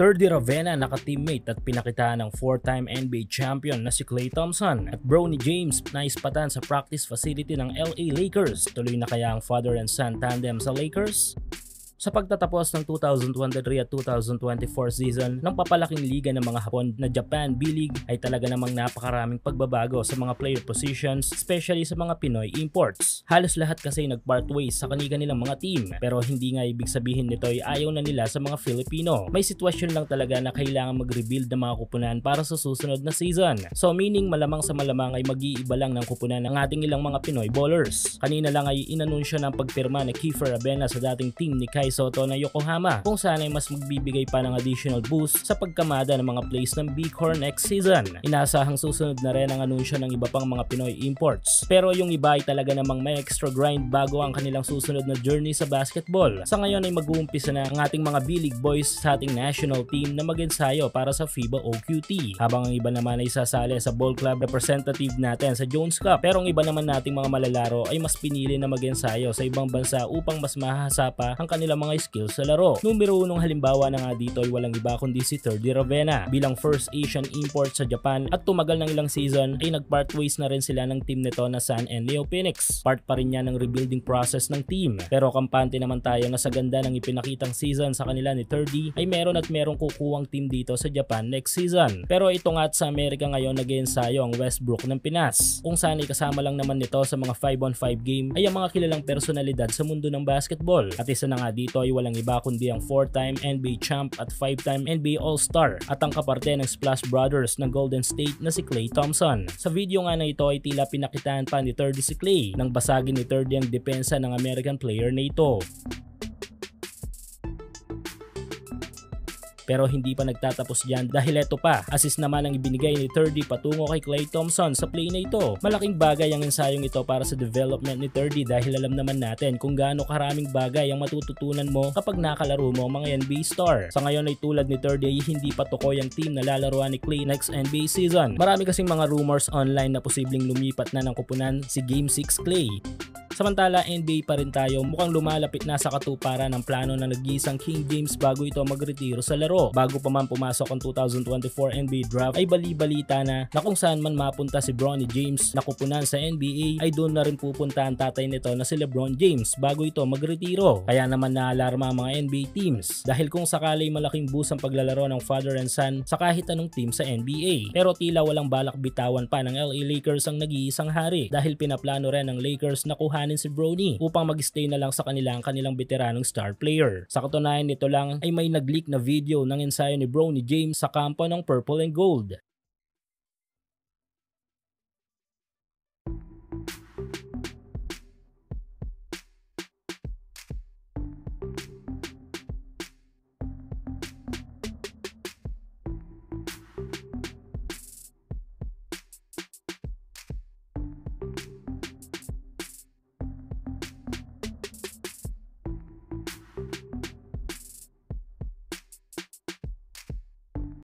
Thirdy Ravenna naka-teammate at pinakitaan ng 4-time NBA champion na si Klay Thompson at Bronny James naispatan sa practice facility ng LA Lakers. Tuloy na kaya ang father and son tandem sa Lakers? Sa pagtatapos ng 2023 at 2024 season ng papalaking liga ng mga Hapon na Japan B-League ay talaga namang napakaraming pagbabago sa mga player positions, especially sa mga Pinoy imports. Halos lahat kasi nag-part ways sa kanilang mga team, pero hindi nga ibig sabihin nito ay ayaw na nila sa mga Filipino. May sitwasyon lang talaga na kailangan mag-rebuild ng mga kupunan para sa susunod na season. So meaning malamang sa malamang ay mag-iiba lang ng kupunan ng ating ilang mga Pinoy ballers. Kanina lang ay inanunsyo ng pagpirma ni Kiefer Abena sa dating team ni Kai Soto na Yokohama, kung saan ay mas magbibigay pa ng additional boost sa pagkamada ng mga plays ng Bighorn next season. Inaasahang susunod na rin ang anunsyo ng iba pang mga Pinoy imports. Pero yung iba ay talaga namang may extra grind bago ang kanilang susunod na journey sa basketball. Sa ngayon ay mag-uumpisa na ang ating mga B-League boys sa ating national team na mag-ensayo para sa FIBA OQT. Habang ang iba naman ay sasali sa ball club representative natin sa Jones Cup. Pero ang iba naman nating mga malalaro ay mas pinili na mag-ensayo sa ibang bansa upang mas mahahasa pa ang kanilang mga skills sa laro. Numero 1 halimbawa na nga dito ay walang iba kundi si Thirdy Ravenna. Bilang first Asian import sa Japan at tumagal ng ilang season ay nag-part ways na rin sila ng team nito na San and Leo Phoenix. Part pa rin yan ng rebuilding process ng team. Pero kampante naman tayo na sa ganda ng ipinakitang season sa kanila ni Thirdy ay merong kukuwang team dito sa Japan next season. Pero ito nga at sa Amerika ngayon nag-iensayo ang Westbrook ng Pinas, kung saan ay kasama lang naman nito sa mga 5-on-5 game ay ang mga kilalang personalidad sa mundo ng basketball. At isa na nga dito ay walang iba kundi ang 4-time NBA champ at 5-time NBA All-Star at ang kaparte ng Splash Brothers ng Golden State na si Klay Thompson. Sa video nga na ito ay tila pinakitaan pa ni Thirdy si Klay nang basagin ni Thirdy ang depensa ng American player na ito. Pero hindi pa nagtatapos dyan dahil eto pa, assist naman ang ibinigay ni Thirdy patungo kay Klay Thompson sa play na ito. Malaking bagay ang ensayong ito para sa development ni Thirdy dahil alam naman natin kung gaano karaming bagay ang matututunan mo kapag nakalaro mo ang mga NBA star. Sa ngayon ay tulad ni Thirdy ay hindi pa tukoy ang team na lalaruan ni Klay next NBA season. Marami kasing mga rumors online na posibleng lumipat na ng kupunan si Game 6 Klay. Samantala NBA pa rin tayo, mukhang lumalapit na sa katuparan ng plano ng nag-iisang King James bago ito magretiro sa laro. Bago pa man pumasok ang 2024 NBA draft ay bali-balita na kung saan man mapunta si Bronny James na kupunan sa NBA ay doon na rin pupunta ang tatay nito na si LeBron James bago ito magretiro. Kaya naman naalarma ang mga NBA teams dahil kung sakali malaking boost ang paglalaro ng father and son sa kahit anong team sa NBA. Pero tila walang balak bitawan pa ng LA Lakers ang nag-iisang hari dahil pinaplano rin ng Lakers na kuhanin si Bronny upang mag-stay na lang sa kanilang veteranong star player. Sa katunayan nito lang ay may nag-leak na video ng ensayo ni Bronny James sa kampo ng Purple and Gold.